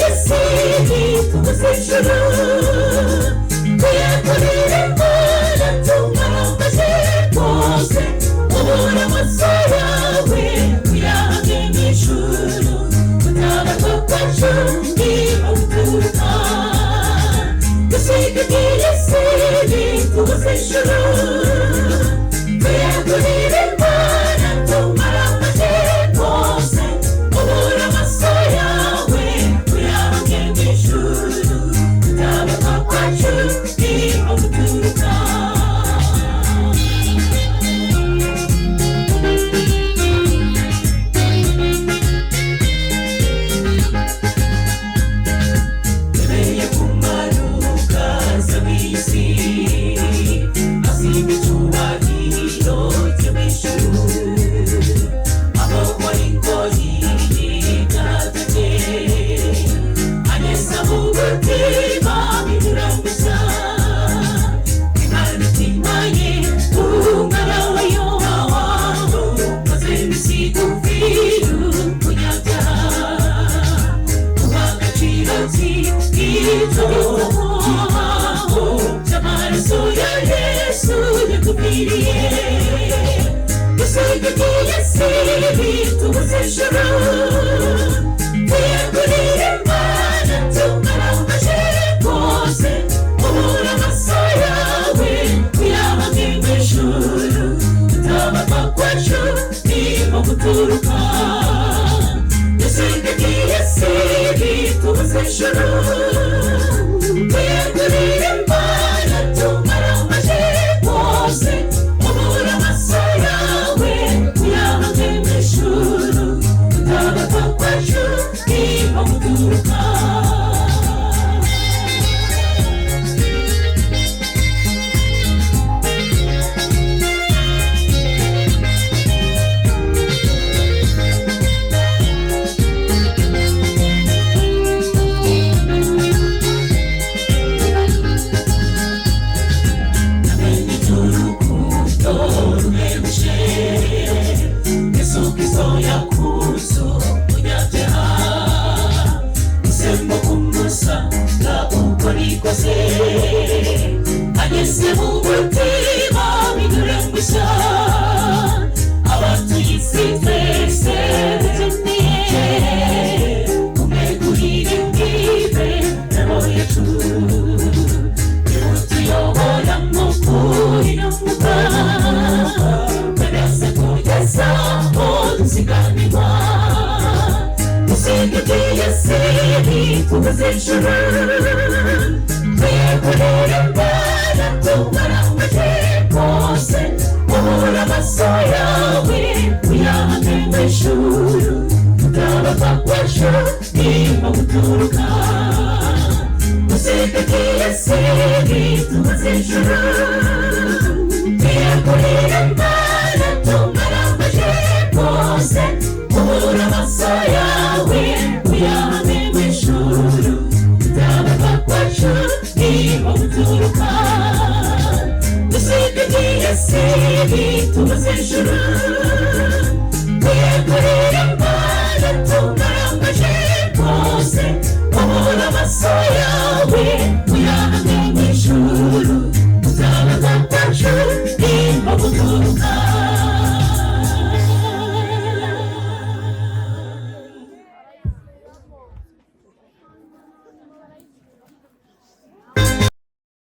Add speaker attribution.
Speaker 1: yesi tuzejuru tuyakorere Mana tumaramaje rwose ubura amaso yawe uyahamye mw'ijuru gutabarwa kwacu niho guturuka dusigaye yesi tuzejuru tuyakorere Mana tumaramaje rwose ubura amaso yawe uyahamye mw'ijuru gutabarwa kwacu niho guturuka. Yemeye kumanuka aza mw'isi asiga icyubahiro cyo mw'ijuru abokwa n'ingoyi y'ibyatage ageza mu mutima bimuranguza imitima ye umwana wayo waho maze bisigufira umunyabyaha uha agaciro k'ibyo cy'amaraso ya Yesu yakupfiriye dusigaye yesi tuzejuru tuyagurire Mana tumaramaje rwose ubura amaso yawe uyahamye mw'ijuru gutabarwa kwacu niho guturuka dusigaye yesi tuzejuru tuyagurire Mana tumaramaje rwose ubura amaso yawe uyahamye mw'ijuru gutabarwa kwacu niho guturuka. Namenye iby'urukundo ruhebuje Yesu Kristo yakunze umunyabyaha usembo kumusanga uko nikoze ageze mu mutima biduranguza abatuye isi twese dukeneye kumegurira imbibe roho yacu nimutuyobora mu kuri no mu mwuka twese kugeza aho dusiganirwa dusigaye yesi tuzejuru tuyakorere Mana tumaramaje rwose ubura amaso yawe uyahamye mw'ijuru gutabarwa kwacu niho guturuka dusigaye yesi tuzejuru tuyakorere Mana tumaramaje rwose ubura amaso yawe uyahamye mw'ijuru gutabarwa kwacu niho guturuka dusigaye yesi tuzejuru tuyakorere Mana tumaramaje rwose ubura amaso yawe